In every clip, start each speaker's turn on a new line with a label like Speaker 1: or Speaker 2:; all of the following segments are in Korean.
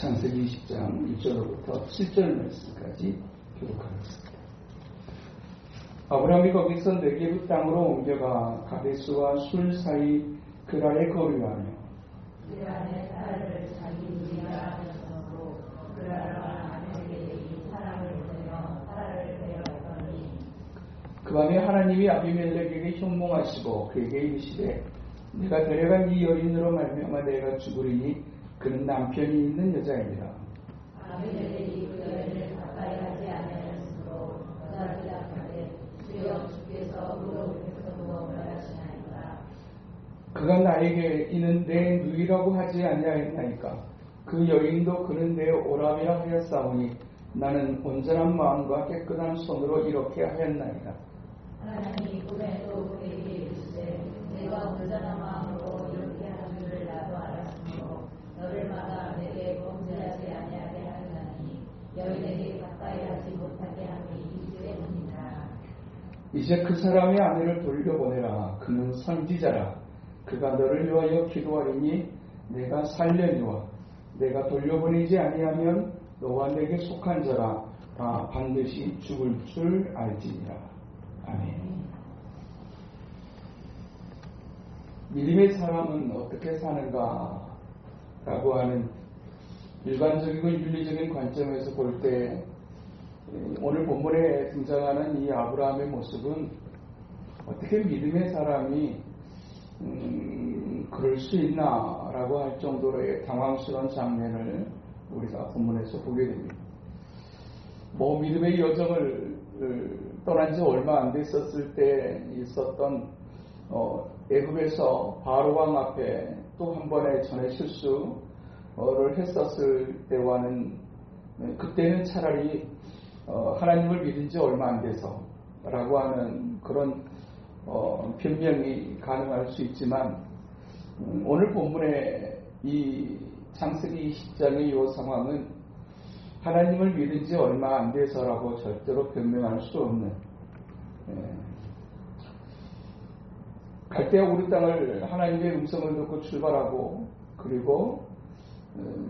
Speaker 1: 창세기 20장 1절로부터 7절 말씀까지 기록하고 있습니다. 아브라함이 거기서 네게브 땅으로 옮겨가 가데스와 술 사이 그랄에 거류하며
Speaker 2: 그랄의 딸을 자기 누이라 하였으므로 그랄과 아벨에게 이 사람을 보내며 딸을 데려오더니
Speaker 1: 그 밤에 하나님이 아비멜렉에게 현몽하시고 그에게 이르시되 내가 데려간 이 여인으로 말미암아 내가 죽으리니 그는 남편이 있는 여자이니라.
Speaker 2: 아벨에게 그 여인을 가까이 하지 아니하였으므로 여자를 대답하되 주여 주께서 무덤에서 무엇을 하시나이까.
Speaker 1: 그가 나에게 이는 내 누이라고 하지 아니하였나이까. 그 여인도 그는 내 오람이라 하였사오니 나는 온전한 마음과 깨끗한 손으로 이렇게 하였나이다.
Speaker 2: 하나님이 그에도 그에게 이르시되 내가 온전한 마음으로 이렇게 한 줄을 나도 알았으므로 너를 막아 내게 범죄하지 아니하게 하였나니 여인에게 가까이 하지 못하게 함이 이 때문이라.
Speaker 1: 이제 그 사람의 아내를 돌려보내라. 그는 선지자라. 그가 너를 위하여 기도하리니 내가 살려니와 내가 돌려보내지 아니하면 너와 내게 속한 자라 다 반드시 죽을 줄 알지니라. 아멘. 믿음의 사람은 어떻게 사는가 라고 하는 일반적이고 윤리적인 관점에서 볼 때 오늘 본문에 등장하는 이 아브라함의 모습은 어떻게 믿음의 사람이 그럴 수 있나 라고 할 정도로의 당황스러운 장면을 우리가 본문에서 보게 됩니다. 믿음의 여정을 떠난 지 얼마 안 됐었을 때 있었던 애굽에서 바로왕 앞에 또 한 번의 전의 실수를 했었을 때와는 그때는 차라리 하나님을 믿은 지 얼마 안 돼서 라고 하는 그런 변명이 가능할 수 있지만 오늘 본문의 이 창세기 20장의 이 상황은 하나님을 믿은 지 얼마 안 돼서라고 절대로 변명할 수 없는 갈대아 우르 땅을 하나님의 음성을 듣고 출발하고 그리고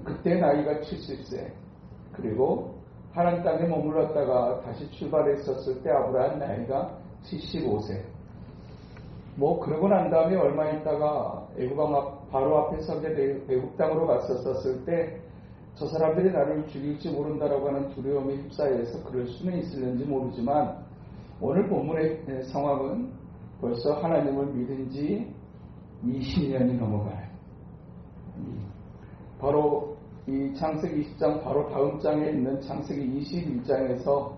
Speaker 1: 그때 나이가 70세 그리고 하나님 땅에 머물렀다가 다시 출발했었을 때 아브라함 나이가 75세 그러고 난 다음에 얼마 있다가 애굽 바로 앞에 서게 애굽 땅으로 갔었을 때 저 사람들이 나를 죽일지 모른다라고 하는 두려움에 휩싸여서 그럴 수는 있을는지 모르지만 오늘 본문의 상황은 벌써 하나님을 믿은 지 20년이 넘어가요. 바로 이 창세기 20장 바로 다음 장에 있는 창세기 21장에서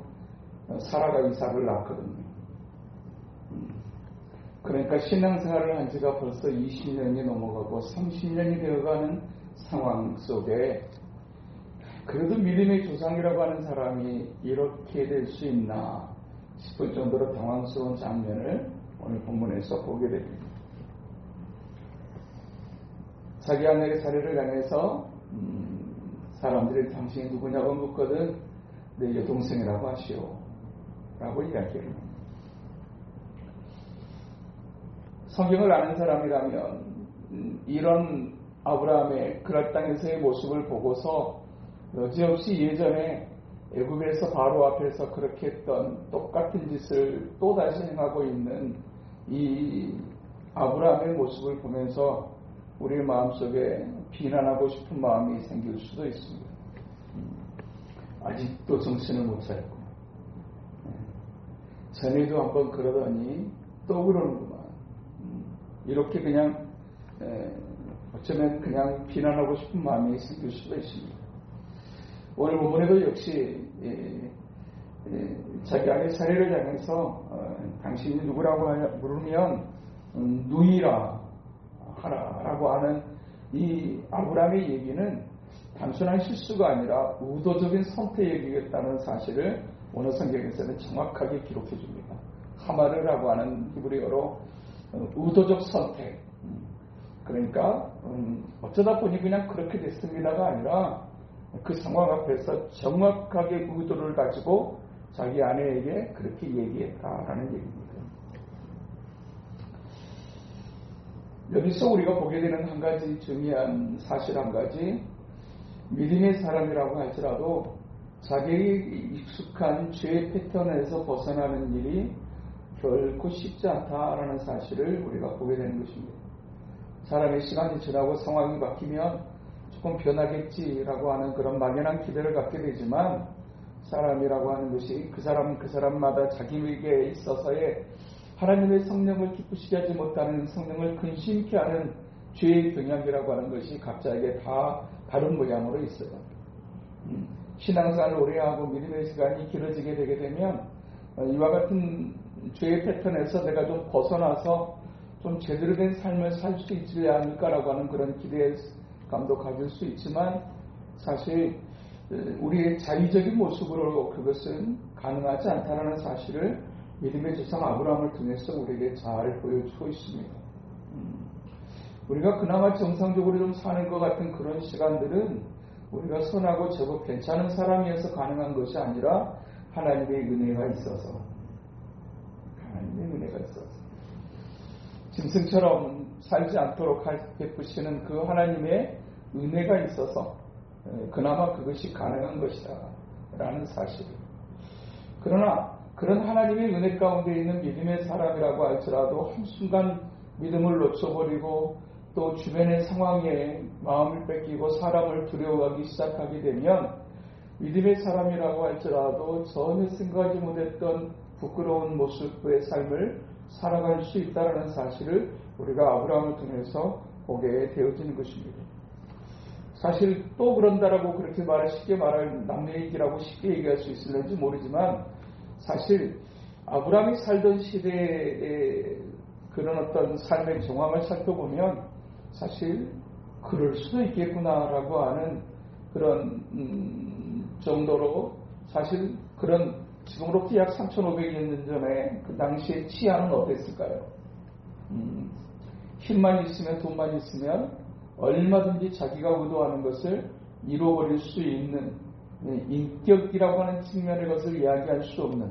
Speaker 1: 사라가 이삭을 낳거든요. 그러니까 신앙생활을 한 지가 벌써 20년이 넘어가고 30년이 되어가는 상황 속에 그래도 믿음의 조상이라고 하는 사람이 이렇게 될 수 있나 싶을 정도로 당황스러운 장면을 오늘 본문에서 보게 됩니다. 자기 아내의 사례를 향해서 사람들이 당신이 누구냐고 묻거든 내 여동생이라고 하시오 라고 이야기합니다. 성경을 아는 사람이라면 이런 아브라함의 그랄 땅에서의 모습을 보고서 여지없이 예전에 애굽에서 바로 앞에서 그렇게 했던 똑같은 짓을 또다시 행하고 있는 이 아브라함의 모습을 보면서 우리의 마음속에 비난하고 싶은 마음이 생길 수도 있습니다. 아직도 정신을 못 차렸고 전에도 한번 그러더니 또 그러는구만. 이렇게 그냥 어쩌면 그냥 비난하고 싶은 마음이 생길 수도 있습니다. 오늘 본문에도 역시 자기 아내 사례를 향해서 당신이 누구라고 물으면 누이라 하라라고 하는 이 아브라함의 얘기는 단순한 실수가 아니라 의도적인 선택이겠다는 사실을 오늘 성경에서는 정확하게 기록해 줍니다. 하마르라고 하는 히브리어로 의도적 선택. 그러니까 어쩌다 보니 그냥 그렇게 됐습니다가 아니라 그 상황 앞에서 정확하게 의도를 가지고 자기 아내에게 그렇게 얘기했다라는 얘기입니다. 여기서 우리가 보게 되는 한 가지 중요한 사실 한 가지, 믿음의 사람이라고 할지라도 자기의 익숙한 죄의 패턴에서 벗어나는 일이 결코 쉽지 않다라는 사실을 우리가 보게 되는 것입니다. 사람의 시간이 지나고 상황이 바뀌면 조금 변하겠지라고 하는 그런 막연한 기대를 갖게 되지만, 사람이라고 하는 것이 그 사람마다 자기에게 있어서의 하나님의 성령을 기쁘시게 하지 못하는, 성령을 근심케 하는 죄의 경향이라고 하는 것이 각자에게 다 다른 모양으로 있어요. 신앙생활을 오래 하고 믿음의 시간이 길어지게 되게 되면 이와 같은 죄의 패턴에서 내가 좀 벗어나서 좀 제대로 된 삶을 살 수 있지 않을까라고 하는 그런 기대감도 가질 수 있지만, 사실 우리의 자의적인 모습으로 그것은 가능하지 않다는 사실을 믿음의 조상 아브라함을 통해서 우리에게 잘 보여주고 있습니다. 우리가 그나마 정상적으로 좀 사는 것 같은 그런 시간들은 우리가 선하고 제법 괜찮은 사람이어서 가능한 것이 아니라 하나님의 은혜가 있어서, 짐승처럼 살지 않도록 베푸시는 그 하나님의 은혜가 있어서 그나마 그것이 가능한 것이다 라는 사실. 그러나 그런 하나님의 은혜 가운데 있는 믿음의 사람이라고 할지라도 한순간 믿음을 놓쳐버리고 또 주변의 상황에 마음을 뺏기고 사람을 두려워하기 시작하게 되면 믿음의 사람이라고 할지라도 전혀 생각하지 못했던 부끄러운 모습의 삶을 살아갈 수 있다는 사실을 우리가 아브라함을 통해서 보게 되어지는 것입니다. 사실 또 그런다라고 그렇게 쉽게 말할 남의 얘기라고 쉽게 얘기할 수 있을는지 모르지만, 사실 아브라함이 살던 시대의 그런 어떤 삶의 정황을 살펴보면 사실 그럴 수도 있겠구나라고 하는 그런 정도로, 사실 그런 지금으로부터 약 3,500년 전에 그 당시의 치안은 어땠을까요? 힘만 있으면, 돈만 있으면 얼마든지 자기가 의도하는 것을 이루어버릴 수 있는, 인격이라고 하는 측면의 것을 이야기할 수 없는,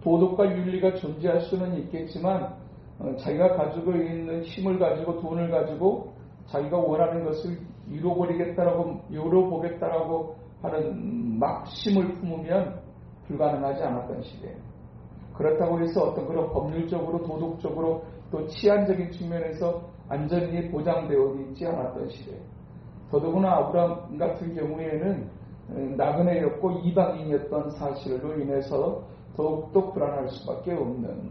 Speaker 1: 도덕과 윤리가 존재할 수는 있겠지만 자기가 가지고 있는 힘을 가지고 돈을 가지고 자기가 원하는 것을 이루어보겠다라고 하는 막심을 품으면 불가능하지 않았던 시대. 그렇다고 해서 어떤 그런 법률적으로, 도덕적으로, 또 치안적인 측면에서 안전이 보장되어 있지 않았던 시대. 더더구나 아브라함 같은 경우에는 나그네였고 이방인이었던 사실로 인해서 더욱더 불안할 수밖에 없는,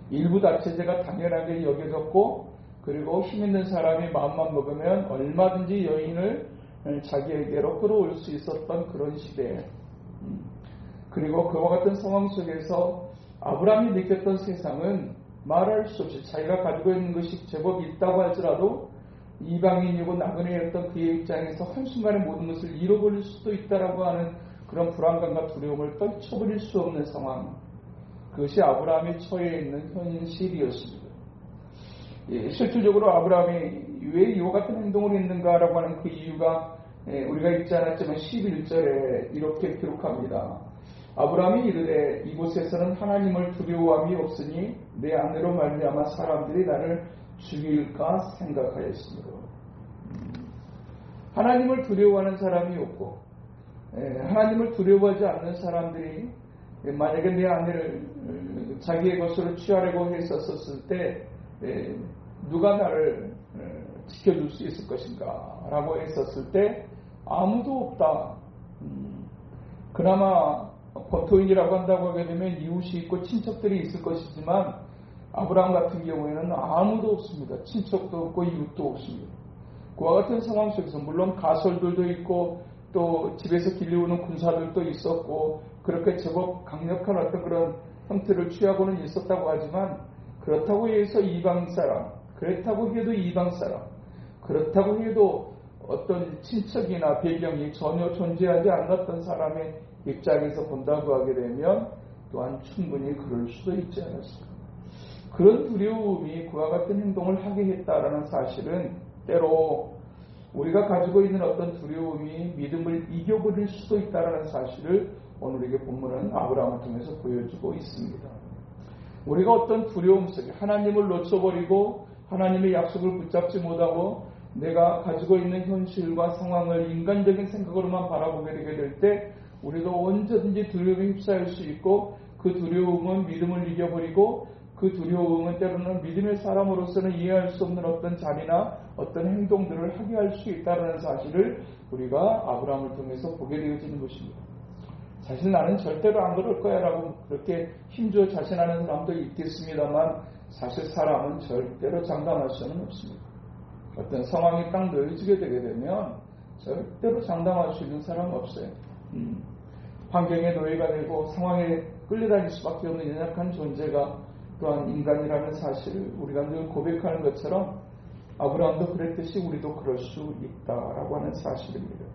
Speaker 1: 일부 다체제가 당연하게 여겨졌고, 그리고 힘있는 사람이 마음만 먹으면 얼마든지 여인을 자기에게로 끌어올 수 있었던 그런 시대. 그리고 그와 같은 상황 속에서 아브라함이 느꼈던 세상은 말할 수 없이 자기가 가지고 있는 것이 제법 있다고 할지라도 이방인이고 나그네였던 그의 입장에서 한순간에 모든 것을 잃어버릴 수도 있다라고 하는 그런 불안감과 두려움을 떨쳐버릴 수 없는 상황. 그것이 아브라함이 처해 있는 현실이었습니다. 실질적으로 아브라함이 왜 이와 같은 행동을 했는가라고 하는 그 이유가 우리가 읽지 않았지만 11절에 이렇게 기록합니다. 아브라함이 이르되 이곳에서는 하나님을 두려워함이 없으니 내 아내로 말미암아 사람들이 나를 죽일까 생각하였으므로. 하나님을 두려워하는 사람이 없고, 하나님을 두려워하지 않는 사람들이 만약에 내 아내를 자기의 것으로 취하려고 했었을 때 누가 나를 지켜줄 수 있을 것인가 라고 했었을 때 아무도 없다. 그나마 본토인이라고 한다고 하게 되면 이웃이 있고 친척들이 있을 것이지만 아브라함 같은 경우에는 아무도 없습니다. 친척도 없고 이웃도 없습니다. 그와 같은 상황 속에서 물론 가설들도 있고 또 집에서 길러오는 군사들도 있었고 그렇게 제법 강력한 어떤 그런 형태를 취하고는 있었다고 하지만, 그렇다고 해서 이방 사람, 그렇다고 해도 이방 사람, 그렇다고 해도 어떤 친척이나 배경이 전혀 존재하지 않았던 사람의 입장에서 본다고 하게 되면 또한 충분히 그럴 수도 있지 않았을까. 그런 두려움이 그와 같은 행동을 하게 했다라는 사실은 때로 우리가 가지고 있는 어떤 두려움이 믿음을 이겨버릴 수도 있다라는 사실을 오늘에게 본문은 아브라함을 통해서 보여주고 있습니다. 우리가 어떤 두려움 속에 하나님을 놓쳐버리고 하나님의 약속을 붙잡지 못하고 내가 가지고 있는 현실과 상황을 인간적인 생각으로만 바라보게 되게 될 때 우리도 언제든지 두려움에 휩싸일 수 있고 그 두려움은 믿음을 이겨버리고 그 두려움은 때로는 믿음의 사람으로서는 이해할 수 없는 어떤 자리나 어떤 행동들을 하게 할 수 있다는 사실을 우리가 아브라함을 통해서 보게 되어지는 것입니다. 사실 나는 절대로 안 그럴 거야 라고 그렇게 힘주어 자신하는 사람도 있겠습니다만 사실 사람은 절대로 장담할 수는 없습니다. 어떤 상황이 딱 놓여지게 되게 되면 절대로 장담할 수 있는 사람은 없어요. 환경의 노예가 되고 상황에 끌려다닐 수밖에 없는 연약한 존재가 또한 인간이라는 사실을 우리가 늘 고백하는 것처럼 아브라함도 그랬듯이 우리도 그럴 수 있다라고 하는 사실입니다.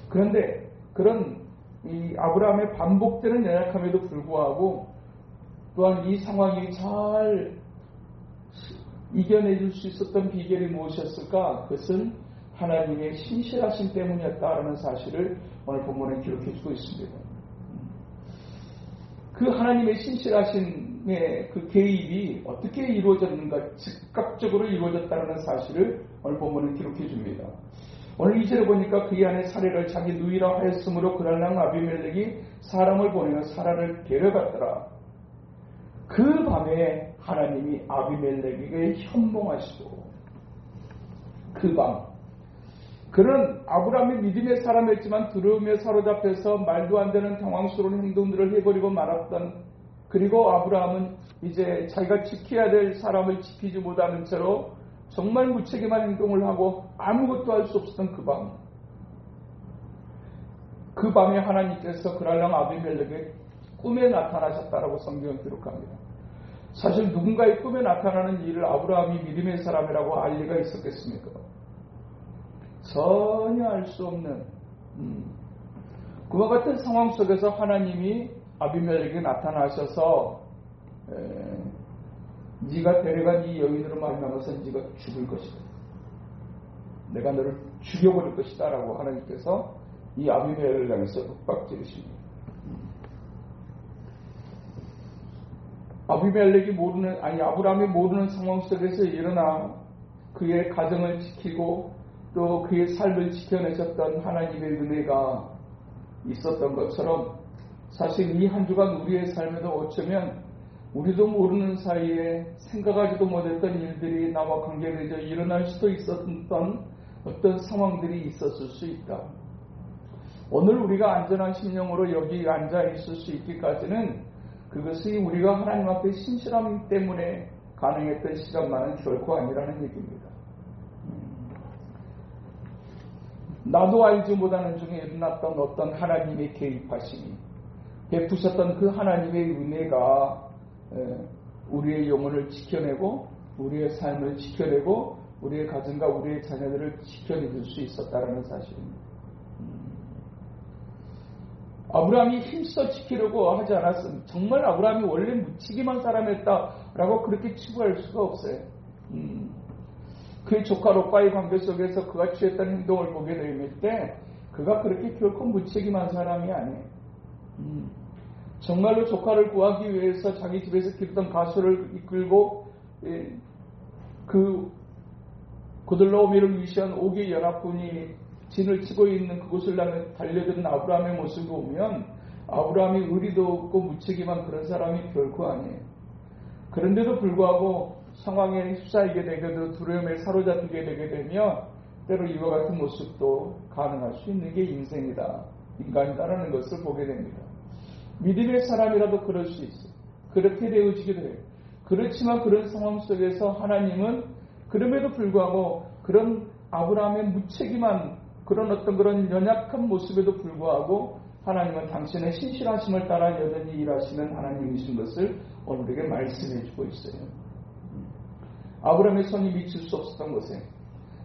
Speaker 1: 그런데 그런 이 아브라함의 반복되는 연약함에도 불구하고 또한 이 상황이 잘 이겨내줄 수 있었던 비결이 무엇이었을까? 그것은 하나님의 신실하심 때문이었다라는 사실을 오늘 본문에 기록해주고 있습니다. 그 하나님의 신실하심의 그 개입이 어떻게 이루어졌는가? 즉각적으로 이루어졌다는 사실을 오늘 본문에 기록해줍니다. 오늘 2절에 보니까 그의 아내 사례를 자기 누이라 하였으므로 그랄랑 아비멜렉이 사람을 보내어 사라를 데려갔더라. 그 밤에 하나님이 아비멜렉에게 현몽하시고 그 밤 그는 아브라함이 믿음의 사람이었지만 두려움에 사로잡혀서 말도 안 되는 당황스러운 행동들을 해버리고 말았던 그리고 아브라함은 이제 자기가 지켜야 될 사람을 지키지 못하는 채로 정말 무책임한 행동을 하고 아무것도 할 수 없었던 그 밤에 하나님께서 그랄랑 아비멜렉에게 꿈에 나타나셨다라고 성경은 기록합니다. 사실 누군가의 꿈에 나타나는 일을 아브라함이 믿음의 사람이라고 알 리가 있었겠습니까? 전혀 알 수 없는 그와 같은 상황 속에서 하나님이 아비멜렉에게 나타나셔서 네가 데려간 이 여인으로 말미암아서 네가 죽을 것이다. 내가 너를 죽여버릴 것이다 라고 하나님께서 이 아비멜렉을 향해서 윽박지르십니다. 아브라함이 모르는 상황 속에서 일어나 그의 가정을 지키고 또 그의 삶을 지켜내셨던 하나님의 은혜가 있었던 것처럼 사실 이 한 주간 우리의 삶에도 어쩌면 우리도 모르는 사이에 생각하지도 못했던 일들이 나와 관계되어 일어날 수도 있었던 어떤 상황들이 있었을 수 있다. 오늘 우리가 안전한 심령으로 여기 앉아 있을 수 있기까지는 그것이 우리가 하나님 앞에 신실함 때문에 가능했던 시간만은 결코 아니라는 얘기입니다. 나도 알지 못하는 중에 일어났던 어떤 하나님의 개입하심이 베푸셨던 그 하나님의 은혜가 우리의 영혼을 지켜내고 우리의 삶을 지켜내고 우리의 가정과 우리의 자녀들을 지켜내줄 수 있었다는 사실입니다. 아브라함이 힘써 지키려고 하지 않았습니다. 정말 아브라함이 원래 무책임한 사람이었다라고 그렇게 치부할 수가 없어요. 그의 조카 롯과의 관계 속에서 그가 취했던 행동을 보게 될 때 그가 그렇게 결코 무책임한 사람이 아니에요. 정말로 조카를 구하기 위해서 자기 집에서 기르던 가수를 이끌고 그 고들로오미를 위시한 5개 연합군이 진을 치고 있는 그곳을 향해 달려드는 아브라함의 모습을 보면 아브라함이 의리도 없고 무책임한 그런 사람이 결코 아니에요. 그런데도 불구하고 상황에 휩싸이게 되고 두려움에 사로잡히게 되게 되면 때로 이와 같은 모습도 가능할 수 있는 게 인생이다. 인간이다라는 것을 보게 됩니다. 믿음의 사람이라도 그럴 수 있어요. 그렇게 되어지기도 해요. 그렇지만 그런 상황 속에서 하나님은 그럼에도 불구하고 그런 아브라함의 무책임한 그런 연약한 모습에도 불구하고 하나님은 당신의 신실하심을 따라 여전히 일하시는 하나님이신 것을 오늘에게 말씀해 주고 있어요. 아브라함의 손이 미칠 수 없었던 것에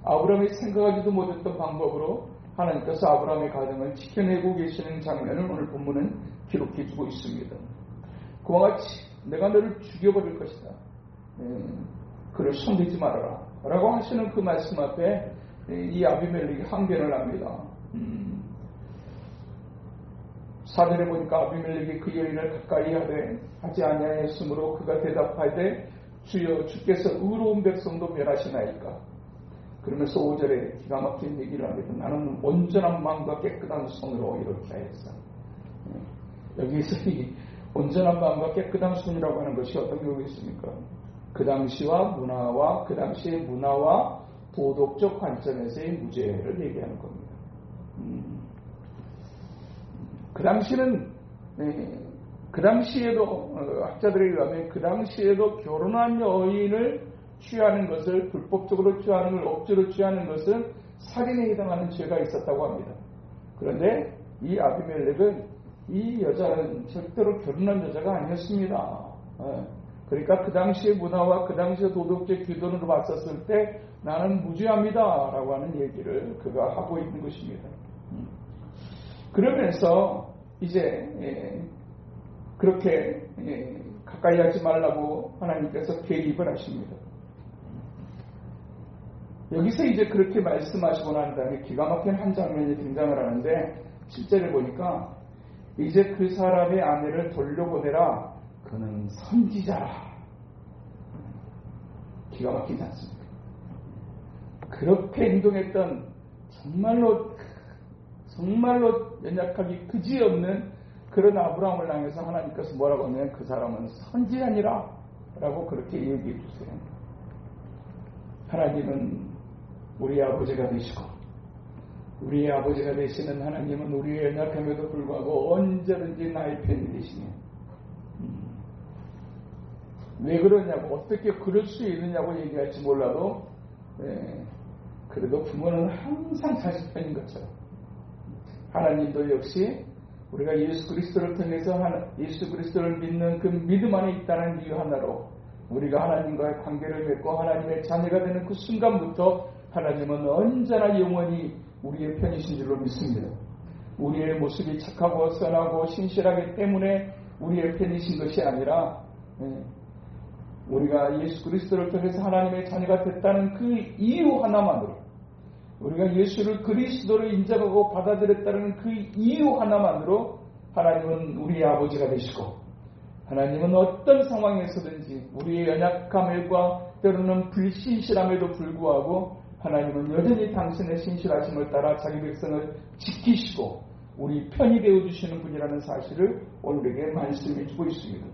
Speaker 1: 아브라함이 생각하지도 못했던 방법으로 하나님께서 아브라함의 가정을 지켜내고 계시는 장면을 오늘 본문은 기록해 주고 있습니다. 그와 같이 내가 너를 죽여버릴 것이다. 그를 손대지 말아라 라고 하시는 그 말씀 앞에 이 아비멜렉이 항변을 합니다. 4절에 보니까 아비멜렉이 그 여인을 가까이 하지 아니하였으므로 그가 대답하되 주여 주께서 의로운 백성도 멸하시나이까. 그러면서 5절에 기가 막힌 얘기를 합니다. 나는 온전한 마음과 깨끗한 손으로 이렇게 하였어. 여기서 이 온전한 마음과 깨끗한 손이라고 하는 것이 어떤 경우겠습니까? 그 당시와 문화와 그 당시의 문화와 도덕적 관점에서의 무죄를 얘기하는 겁니다. 그 당시는 그 당시에도 학자들에 의하면 그 당시에도 결혼한 여인을 취하는 것을 불법적으로 취하는 걸 억지로 취하는 것은 살인에 해당하는 죄가 있었다고 합니다. 그런데 이 아비멜렉은 이 여자는 절대로 결혼한 여자가 아니었습니다. 그러니까 그 당시의 문화와 그 당시의 도덕적 기준으로 봤었을 때 나는 무죄합니다 라고 하는 얘기를 그가 하고 있는 것입니다. 그러면서 이제 그렇게 가까이 하지 말라고 하나님께서 개입을 하십니다. 여기서 이제 그렇게 말씀하시고 난 다음에 기가 막힌 한 장면이 등장을 하는데 7절에 보니까 이제 그 사람의 아내를 돌려보내라. 그는 선지자라. 기가 막히지 않습니까? 그렇게 행동했던 정말로 연약하기 그지없는 그런 아브라함을 향해서 하나님께서 뭐라고 하냐면 그 사람은 선지자니라 라고 그렇게 얘기해 주세요. 하나님은 우리의 아버지가 되시고 우리의 아버지가 되시는 하나님은 우리의 연약함에도 불구하고 언제든지 나의 편이 되시네. 왜 그러냐고 어떻게 그럴 수 있느냐고 얘기할지 몰라도 그래도 부모는 항상 자식 편인 것처럼 하나님도 역시 우리가 예수 그리스도를 통해서 예수 그리스도를 믿는 그 믿음 안에 있다는 이유 하나로 우리가 하나님과의 관계를 맺고 하나님의 자녀가 되는 그 순간부터 하나님은 언제나 영원히 우리의 편이신 줄로 믿습니다. 우리의 모습이 착하고 선하고 신실하기 때문에 우리의 편이신 것이 아니라 우리가 예수 그리스도를 통해서 하나님의 자녀가 됐다는 그 이유 하나만으로 우리가 예수를 그리스도로 인정하고 받아들였다는 그 이유 하나만으로 하나님은 우리의 아버지가 되시고 하나님은 어떤 상황에서든지 우리의 연약함과 때로는 불신실함에도 불구하고 하나님은 여전히 당신의 신실하심을 따라 자기 백성을 지키시고 우리 편이 되어주시는 분이라는 사실을 오늘에게 말씀해 주고 있습니다.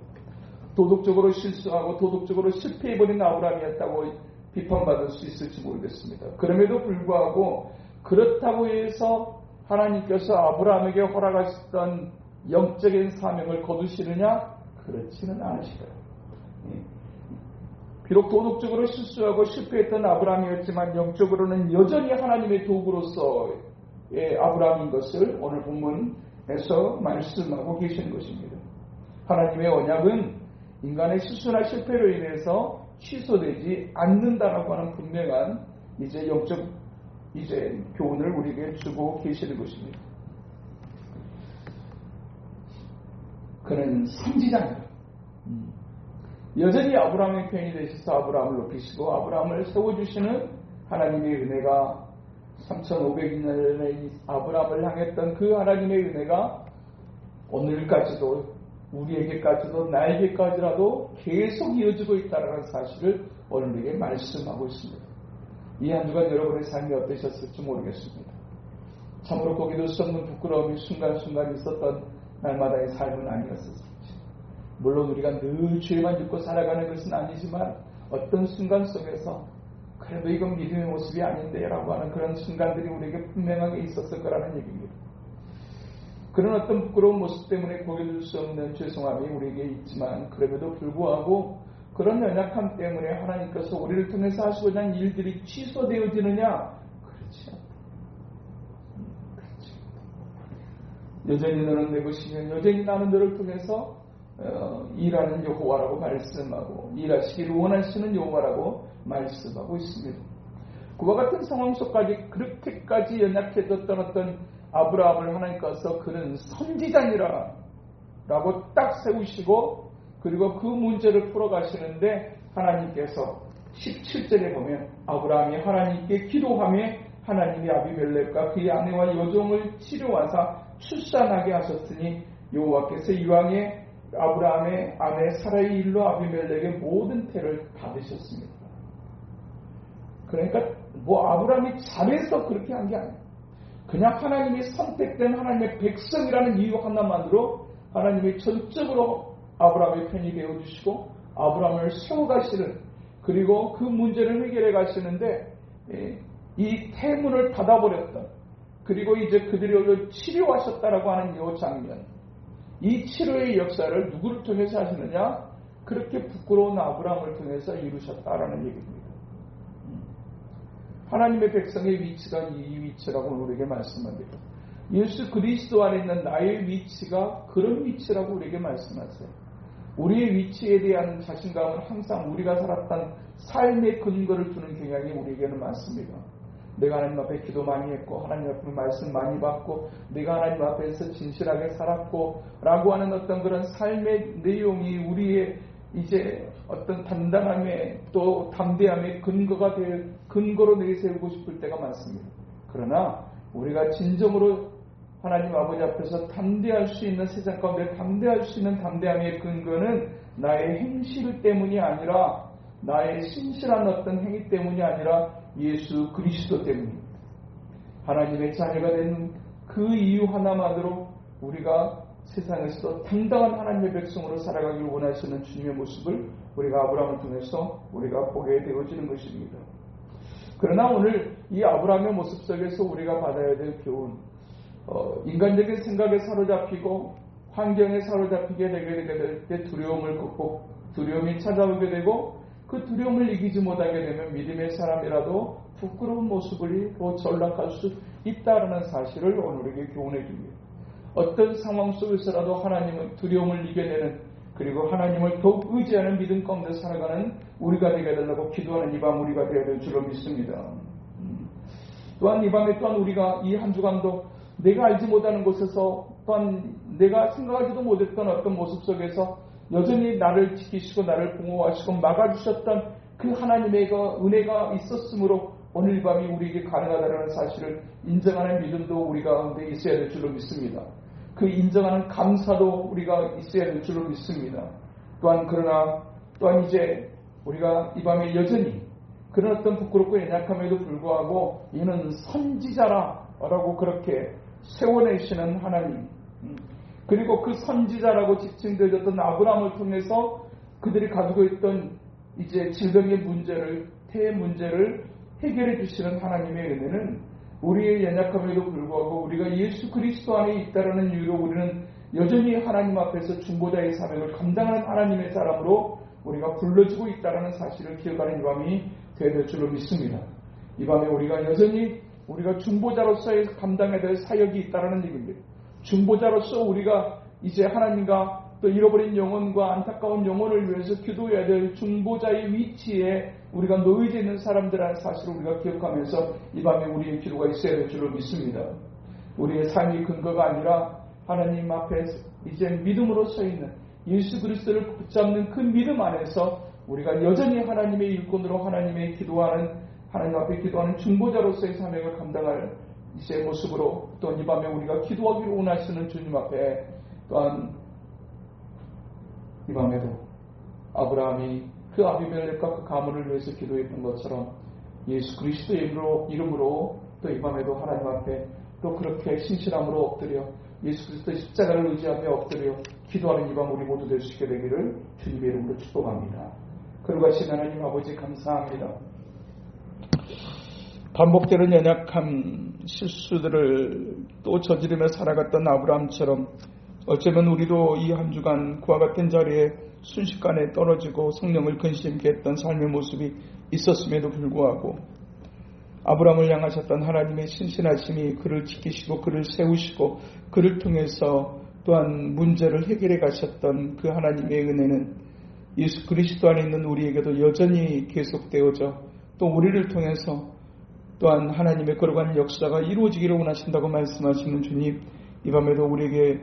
Speaker 1: 도덕적으로 실수하고 도덕적으로 실패해버린 아브라함이었다고 비판받을 수 있을지 모르겠습니다. 그럼에도 불구하고 그렇다고 해서 하나님께서 아브라함에게 허락하셨던 영적인 사명을 거두시느냐? 그렇지는 않으시더라. 비록 도덕적으로 실수하고 실패했던 아브라함이었지만 영적으로는 여전히 하나님의 도구로서의 아브라함인 것을 오늘 본문에서 말씀하고 계시는 것입니다. 하나님의 언약은 인간의 실수나 실패로 인해서 취소되지 않는다라고 하는 분명한 영적 교훈을 우리에게 주고 계시는 것입니다. 그는 선지자입니다. 여전히 아브라함의 편이 되셔서 아브라함을 높이시고 아브라함을 세워주시는 하나님의 은혜가 3500년의 아브라함을 향했던 그 하나님의 은혜가 오늘까지도 우리에게까지도 나에게까지라도 계속 이어지고 있다는 사실을 오늘에게 말씀하고 있습니다. 이 한 주간 여러분의 삶이 어떠셨을지 모르겠습니다. 참으로 보기도 수 없는 부끄러움이 순간순간 있었던 날마다의 삶은 아니었을지. 물론 우리가 늘 죄만 짓고 살아가는 것은 아니지만 어떤 순간 속에서 그래도 이건 믿음의 모습이 아닌데 라고 하는 그런 순간들이 우리에게 분명하게 있었을 거라는 얘기입니다. 그런 어떤 부끄러운 모습 때문에 보여줄 수 없는 죄송함이 우리에게 있지만 그럼에도 불구하고 그런 연약함 때문에 하나님께서 우리를 통해서 하시고자 하는 일들이 취소되어지느냐? 그렇지 않다. 여전히 너는 내 것이며 여전히 나는 너를 통해서 일하는 여호와라고 말씀하고 일하시기를 원하시는 여호와라고 말씀하고 있습니다. 그와 같은 상황 속까지 그렇게까지 연약해졌던 어떤 아브라함을 하나님께서 그는 선지자니라 라고 딱 세우시고 그리고 그 문제를 풀어가시는데 하나님께서 17절에 보면 아브라함이 하나님께 기도하며 하나님이 아비멜렉과 그의 아내와 여종을 치료하사 출산하게 하셨으니 여호와께서 이왕에 아브라함의 아내 사라의 일로 아비멜렉의 모든 태를 받으셨습니다. 그러니까 뭐 아브라함이 잘해서 그렇게 한 게 아니에요. 그냥 하나님이 선택된 하나님의 백성이라는 이유 하나만으로 하나님이 전적으로 아브라함의 편이 되어주시고 아브라함을 세워가시는, 그리고 그 문제를 해결해 가시는데 이 태문을 닫아버렸던, 그리고 이제 그들을 치료하셨다라고 하는 이 장면, 이 치료의 역사를 누구를 통해서 하시느냐? 그렇게 부끄러운 아브라함을 통해서 이루셨다라는 얘기입니다. 하나님의 백성의 위치가 이 위치라고 우리에게 말씀합니다. 예수 그리스도 안에 있는 나의 위치가 그런 위치라고 우리에게 말씀하세요. 우리의 위치에 대한 자신감은 항상 우리가 살았던 삶의 근거를 두는 경향이 우리에게는 많습니다. 내가 하나님 앞에 기도 많이 했고 하나님 앞에 말씀 많이 받고 내가 하나님 앞에서 진실하게 살았고 라고 하는 어떤 그런 삶의 내용이 우리의 이제 어떤 단단함의 또 담대함의 근거가 될 근거로 내세우고 싶을 때가 많습니다. 그러나 우리가 진정으로 하나님 아버지 앞에서 담대할 수 있는, 세상 가운데 담대할 수 있는 담대함의 근거는 나의 행실 때문이 아니라, 나의 신실한 어떤 행위 때문이 아니라 예수 그리스도 때문입니다. 하나님의 자녀가 된 그 이유 하나만으로 우리가 세상에서 당당한 하나님의 백성으로 살아가길 원하시는 주님의 모습을 우리가 아브라함을 통해서 우리가 보게 되어지는 것입니다. 그러나 오늘 이 아브라함의 모습 속에서 우리가 받아야 될 교훈, 인간적인 생각에 사로잡히고 환경에 사로잡히게 되게 될 때 두려움이 찾아오게 되고 그 두려움을 이기지 못하게 되면 믿음의 사람이라도 부끄러운 모습을 더 전락할 수 있다는 사실을 오늘에게 교훈해 줍니다. 어떤 상황 속에서라도 하나님은 두려움을 이겨내는, 그리고 하나님을 더욱 의지하는 믿음 가운데 살아가는 우리가 되게 되려고 기도하는 이 밤 우리가 되어야 될 줄로 믿습니다. 또한 이 밤에 또한 우리가 이 한 주간도 내가 알지 못하는 곳에서 또한 내가 생각하지도 못했던 어떤 모습 속에서 여전히 나를 지키시고 나를 보호하시고 막아주셨던 그 하나님의 은혜가 있었으므로 오늘 이 밤이 우리에게 가능하다는 사실을 인정하는 믿음도 우리 가운데 있어야 될 줄로 믿습니다. 그 인정하는 감사도 우리가 있어야 될 줄로 믿습니다. 또한 이제 우리가 이 밤에 여전히 그런 어떤 부끄럽고 연약함에도 불구하고 이는 선지자라고 그렇게 세워내시는 하나님, 그리고 그 선지자라고 지칭되었던 아브라함을 통해서 그들이 가지고 있던 이제 질병의 문제를, 태의 문제를 해결해 주시는 하나님의 은혜는 우리의 연약함에도 불구하고 우리가 예수 그리스도 안에 있다는 이유로 우리는 여전히 하나님 앞에서 중보자의 사명을 감당하는 하나님의 사람으로 우리가 불러지고 있다는 사실을 기억하는 이 밤이 되어야 될 줄로 믿습니다. 이 밤에 우리가 여전히 우리가 중보자로서의 감당해야 될 사역이 있다는 얘기입니다. 중보자로서 우리가 이제 하나님과 또 잃어버린 영혼과 안타까운 영혼을 위해서 기도해야 될 중보자의 위치에 우리가 놓여져 있는 사람들이라는 사실을 우리가 기억하면서 이 밤에 우리의 기도가 있어야 될 줄로 믿습니다. 우리의 삶이 근거가 아니라 하나님 앞에 이제 믿음으로 서 있는 예수 그리스도를 붙잡는 그 믿음 안에서 우리가 여전히 하나님의 일꾼으로 하나님 앞에 기도하는 중보자로서의 사명을 감당할 이제 모습으로 또 이 밤에 우리가 기도하기를 원하시는 주님 앞에 또한 이 밤에도 아브라함이 그 아비멜렉과 그 가문을 위해서 기도했던 것처럼 예수 그리스도의 이름으로 또 이 밤에도 하나님 앞에 또 그렇게 신실함으로 엎드려 예수 그리스도의 십자가를 의지하며 엎드려 기도하는 이 밤 우리 모두 될 수 있게 되기를 주님의 이름으로 축복합니다. 그러가신 하나님 아버지 감사합니다. 반복되는 연약함, 실수들을 또 저지르며 살아갔던 아브라함처럼 어쩌면 우리도 이 한 주간 그와 같은 자리에 순식간에 떨어지고 성령을 근심케 했던 삶의 모습이 있었음에도 불구하고 아브라함을 향하셨던 하나님의 신실하심이 그를 지키시고 그를 세우시고 그를 통해서 또한 문제를 해결해 가셨던 그 하나님의 은혜는 예수 그리스도 안에 있는 우리에게도 여전히 계속되어져 또 우리를 통해서 또한 하나님의 거룩한 역사가 이루어지기를 원하신다고 말씀하시는 주님, 이 밤에도 우리에게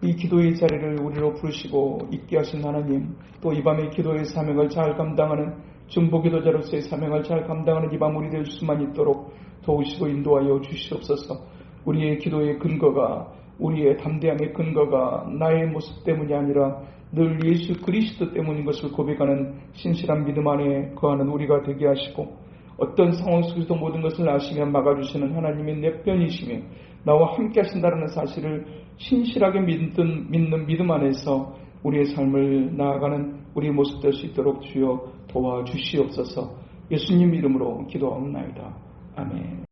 Speaker 1: 이 기도의 자리를 우리로 부르시고 있게 하신 하나님, 또 이 밤에 기도의 사명을 잘 감당하는 중보기도자로서의 사명을 잘 감당하는 이 밤 우리 될 수만 있도록 도우시고 인도하여 주시옵소서. 우리의 기도의 근거가, 우리의 담대함의 근거가 나의 모습 때문이 아니라 늘 예수 그리스도 때문인 것을 고백하는 신실한 믿음 안에 거하는 우리가 되게 하시고 어떤 상황 속에서도 모든 것을 아시며 막아주시는 하나님의 내 편이시며 나와 함께 하신다는 사실을 신실하게 믿는 믿음 안에서 우리의 삶을 나아가는 우리의 모습 될 수 있도록 주여 도와주시옵소서. 예수님 이름으로 기도하옵나이다. 아멘.